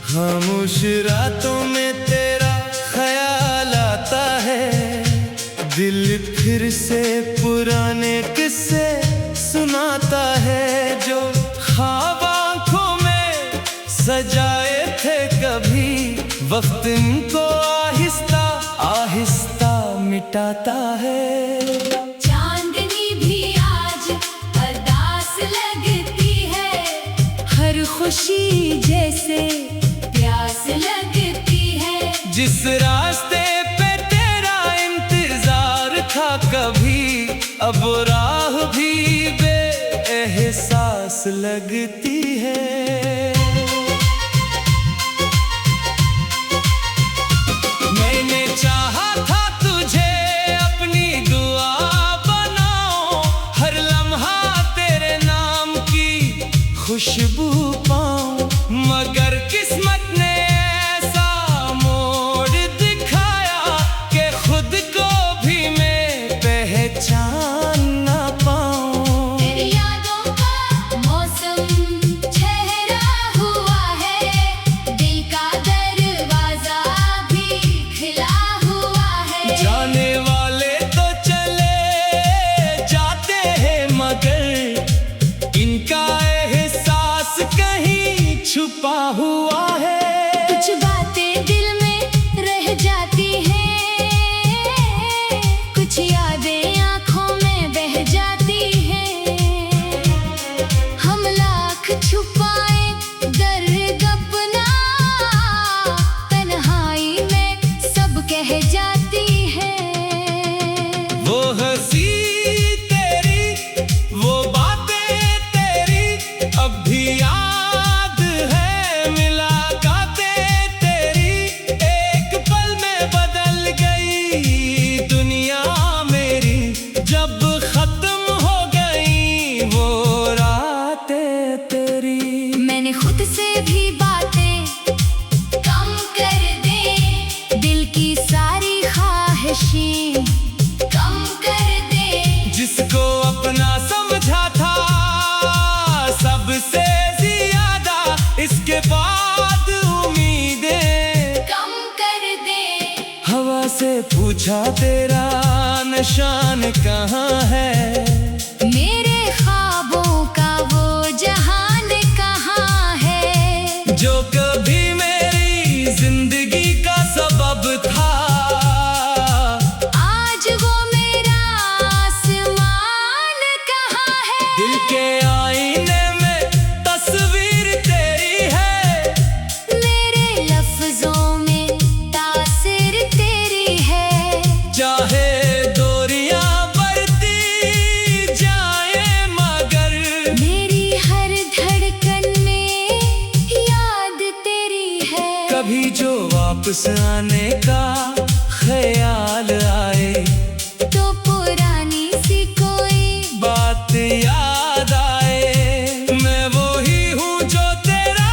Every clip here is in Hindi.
खामोश रातों में तेरा ख्याल आता है, दिल फिर से पुराने किस्से सुनाता है जो ख्वाब आँखों में सजाए थे कभी। वक्त इनको आहिस्ता आहिस्ता मिटाता है। चांदनी भी आज अरदास लगती है, हर खुशी जैसे प्यास लगती है। जिस रास्ते पे तेरा इंतजार था कभी, अब राह भी बेएहसास लगती है। मैंने चाहा था तुझे अपनी दुआ बनाऊं, हर लम्हा तेरे नाम की खुशबू पाऊं, मगर किस्मत ने ऐसा मोड़ दिखाया कि खुद को भी मैं पहचान ना पाऊं। तेरी यादों का मौसम ठहरा हुआ है, दिल का दरवाजा भी खिला हुआ है। जाने वाले तो चले जाते हैं, मगर इनका एहसास कहीं छुपा हुआ है। कुछ बातें दिल में रह जाती हैं, कुछ यादें आँखों में बह जाती हैं। हम लाख छुपाए दर्द अपना, तन्हाई में सब कह जाती है। वो हंसी तेरी, वो बातें तेरी अब भी याद है। मुलाकातें तेरी एक पल में बदल गई दुनिया मेरी, जब खत्म हो गई वो रातें तेरी। मैंने खुद से भी बातें कम कर दे, दिल की सारी ख्वाहिशें कम कर दे। जिसको अपना समझा था सबसे ज्यादा, इसके बाद उम्मीदें कम कर दे। हवा से पूछा तेरा निशान कहाँ है, मेरे ख्वाबों का वो जहान कहाँ है। जो कभी मेरी जिंदगी का सबब था, आज वो मेरा आसमान कहाँ है। दिल के आईने में तस्वीर तेरी है, मेरे लफ्जों में तासीर तेरी है। चाहे दूरियां बढ़ती जाए मगर मेरी हर धड़कन में याद तेरी है। कभी जो वापस आने का ख्याल आए, तो पुरानी सी कोई बात याद आए। मैं वही हूँ जो तेरा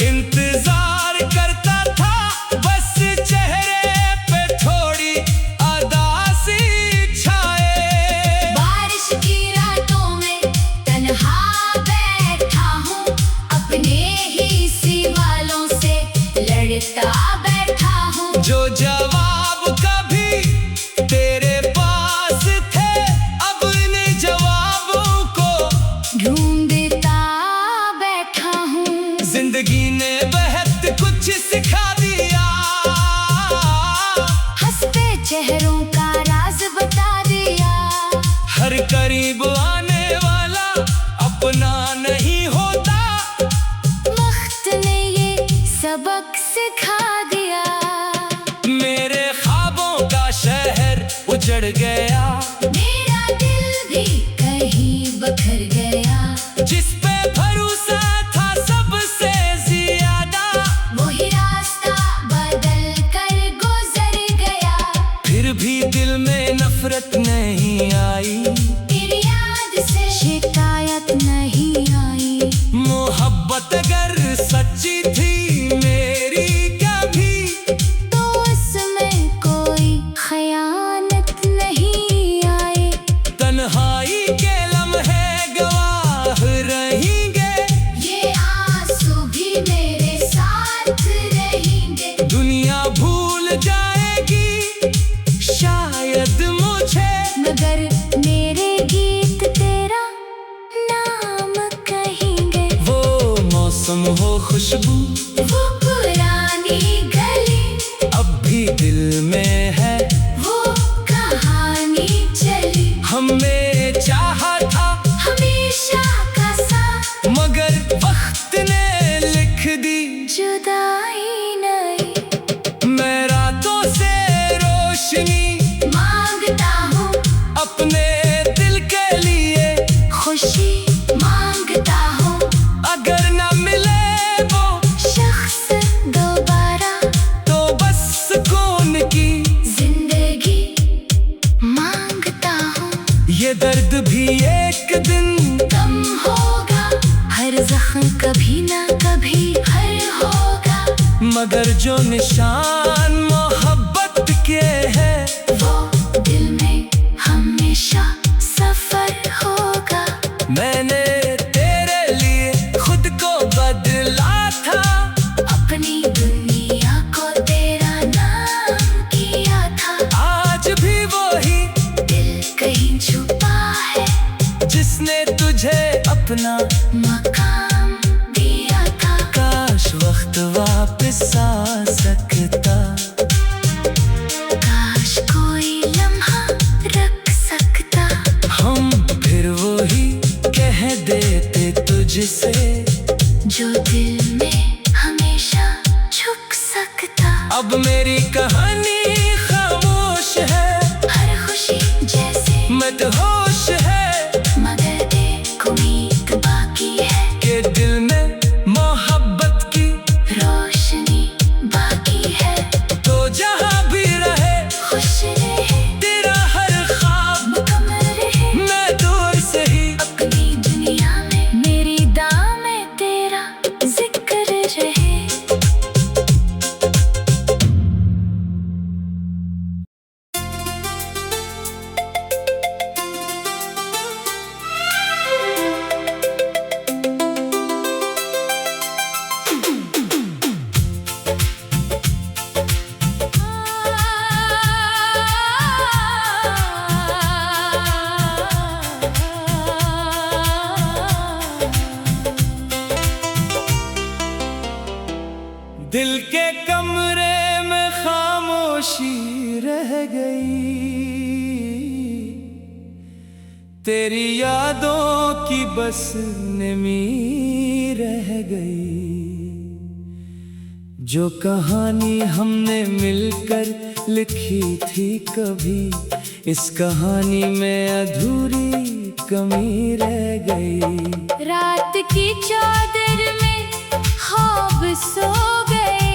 इंतजार करता था, बस चेहरे पे थोड़ी अदासी छाए। बारिश की रातों में तन्हा बैठा हूँ, अपने ही सवालों से लड़ता बैठा हूँ। जो जवाब कभी तेरे मोहब्बत अगर सच्ची थी मेरी कभी, तो उसमें कोई खयानत नहीं आए। तन्हाई के लम्हे गवाह रहेंगे, ये आंसू भी मेरे साथ रहेंगे। दुनिया भूल जाएगी शायद मुझे, मगर मेरे गीत तेरा नाम कहेंगे। वो मौसम हो खुशबू, वो पुरानी गली, अब भी दिल में है वो कहानी चली। हमने चाहा था हमेशा का साथ, मगर वक्त ने लिख दी जुदाई नहीं। मैं रातों से रोशनी मांगता हूँ अपने दिल के लिए, खुशी मांगता हूँ अगर न मिले वो शख्स दोबारा, तो बस सुकून की जिंदगी मांगता हूँ। ये दर्द भी एक दिन कम होगा, हर जख्म कभी ना कभी हर होगा। मगर जो निशान मोहब्बत के है, वो दिल में हमेशा सफर होगा। मैंने तेरे लिए खुद को बदला था, अपनी दुनिया को तेरा नाम किया था। आज भी वही दिल कहीं छुपा है, जिसने तुझे अपना मकाम दिया था। काश वक्त वापस आ सकता, काश कोई लम्हा रख सकता, हम फिर वही कह देते तुझसे, जो दिल में हमेशा छुप सकता। अब मेरी कहानी खामोश है, हर खुशी जैसे मदहोश है, मगर एक उम्मीद बाकी है। के दिल में मोहब्बत की रोशनी बाकी है, तो जहाँ भी रहे खुश रहे, तेरा हर ख्वाब मुकम्मल रहे। मैं दूर से ही अपनी दुनिया में मेरी दाम में तेरा जिक्र रहे। दिल के कमरे में खामोशी रह गई, तेरी यादों की बस नमी रह गई। जो कहानी हमने मिलकर लिखी थी कभी, इस कहानी में अधूरी कमी रह गई। रात की चादर में ख्वाब सो गए,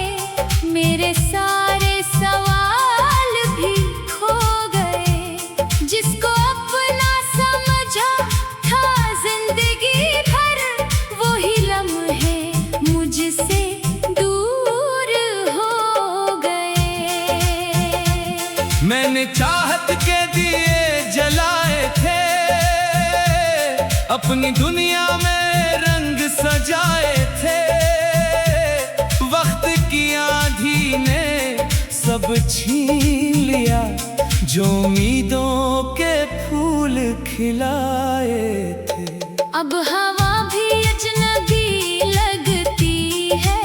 मेरे सारे सवाल भी खो गए। जिसको अपना समझा था जिंदगी भर, वही लम्हे मुझसे दूर हो गए। मैंने चाहत के दिए जलाए थे, अपनी दुनिया में रंग सजाए थे। वक्त की आंधी ने सब छीन लिया, जो उम्मीदों के फूल खिलाए थे। अब हवा भी अजनबी लगती है,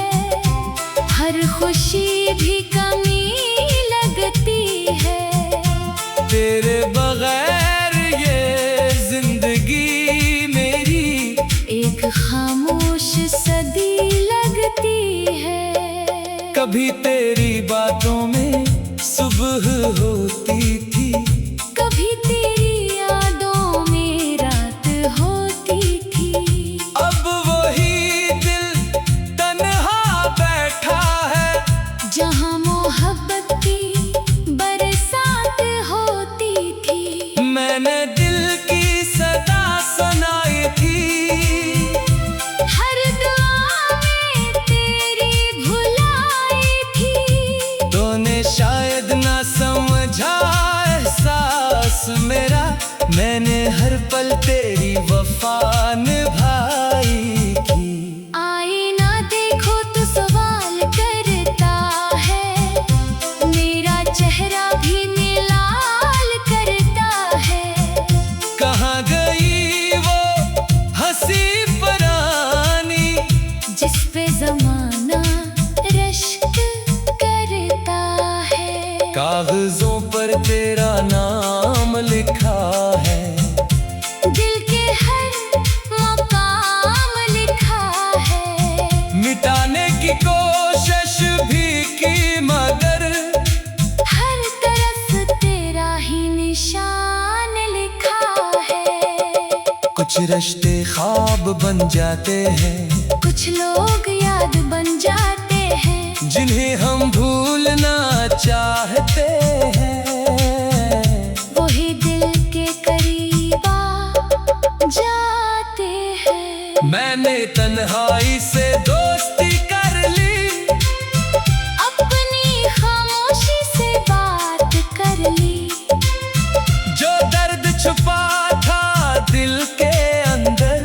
हर खुशी भी कमी लगती है। तेरे बगैर ये जिंदगी मेरी एक खामोश सदी लगती है। कभी तेरी बातों में सुबह होती थी, कभी तेरी यादों में रात होती थी। अब वही दिल तन्हा बैठा है, जहाँ मोहब्बत की बरसात होती थी। मैंने दिल की सदा सुनाई थी। हर दुआ कुछ रिश्ते ख्वाब बन जाते हैं, कुछ लोग याद बन जाते हैं, जिन्हें हम भूलना चाहते हैं। वही दिल के करीब आ जाते हैं। मैंने तन्हाई से दोस्ती कर ली, अपनी खामोशी से बात कर ली, जो दर्द छुपा था दिल के अंदर,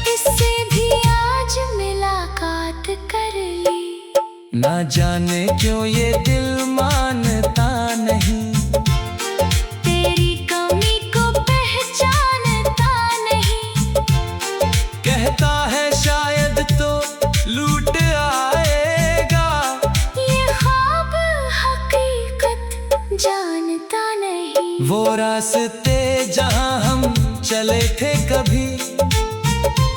इससे भी आज मुलाकात कर ली। ना जाने क्यों ये दिल मानता नहीं, तेरी कमी को पहचानता नहीं, कहता है शायद तो लूट आएगा, ये ख्वाब हकीकत जानता नहीं। वो रास्ते जहां हम चले थे कभी,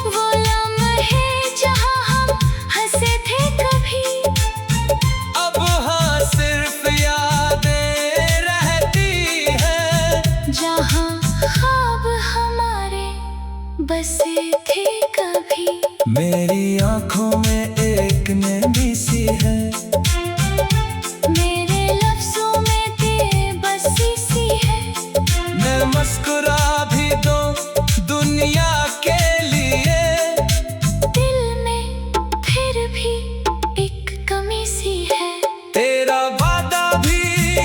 वो लम्हे जहां हम हंसे थे कभी, अब हाँ सिर्फ यादें रहती हैं, जहां ख्वाब हमारे बसे थे कभी। मेरी आंखों में एक नमी सी है, मेरे लफ्जों में बेबसी सी है, मैं मुस्कुरा भी दूं दुनिया के लिए, दिल में फिर भी एक कमी सी है। तेरा वादा भी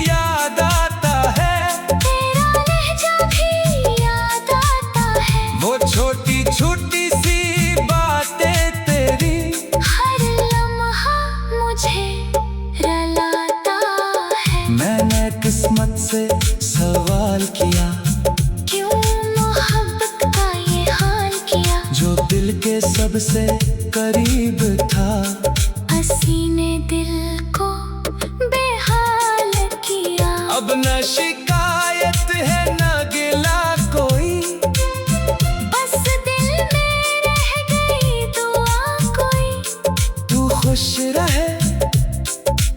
याद आता है, तेरा लहजा भी याद आता है, वो छोटी छोटी सी बातें तेरी, हर लम्हा मुझे रुलाता है। मैंने किस्मत से सवाल किया, क्यों मोहब्बत का ये हाल किया, जो दिल के सबसे करीब था, हंसी ने दिल को बेहाल किया। अब न शिकायत है न गिला कोई, बस दिल में रह गई दुआ कोई, तू खुश रहे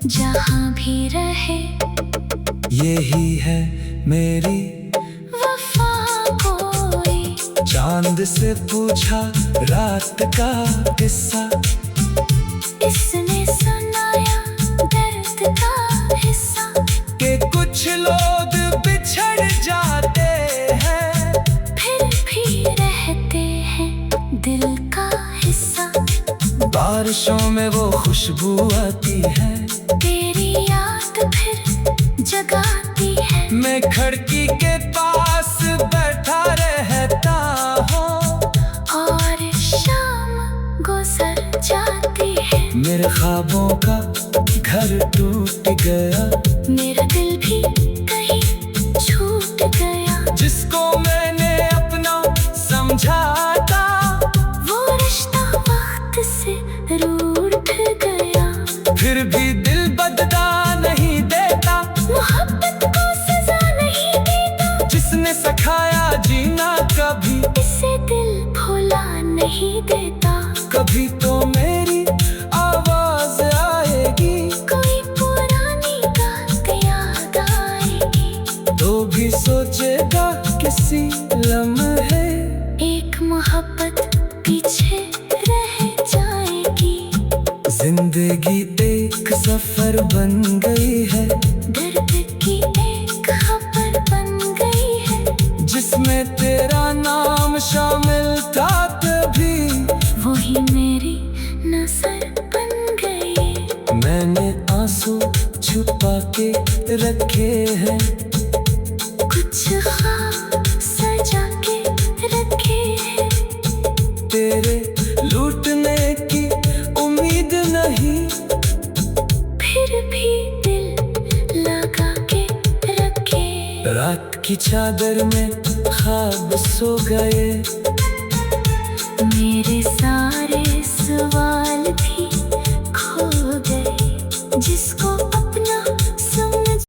जहां भी रहे, यही है मेरी वफा कोई। चांद से पूछा रात का किस्सा, इसने सुनाया दर्द का हिस्सा, कि कुछ लोग बिछड़ जाते हैं, फिर भी रहते हैं दिल का हिस्सा। बारिशों में वो खुशबू आती है, तेरी याद फिर जगाती है, मैं खिड़की के पास बैठा रहता हूँ, और शाम गुजर जाती है। मेरे ख्वाबों का घर टूट गया, मेरा दिल भी कहीं छूट गया, जिसको मैंने अपना समझा था, वो रिश्ता वक्त से रूठ गया। फिर भी दिल बदला नहीं देता, मोहब्बत को सजा नहीं देता, जिसने सिखाया जीना कभी, इसे दिल भुला नहीं देता। कभी तो मेरी आवाज आएगी, कोई पुरानी बात याद आएगी, तो भी सोचेगा किसी लम्हे, एक मोहब्बत पीछे रह जाएगी। जिंदगी एक सफर बन गई है, दर्द की एक खबर बन गई है, जिसमें तेरा नाम शामिल था तभी, वही मेरी नजर बन गई। मैंने आंसू छुपा के रखे हैं, कुछ ख्वाब सजा के रखे हैं, तेरे लूटने की उम्मीद नहीं, फिर भी दिल लगा के रखे। रात की चादर में ख्वाब सो गए, मेरे सारे सवाल भी खो गए, जिसको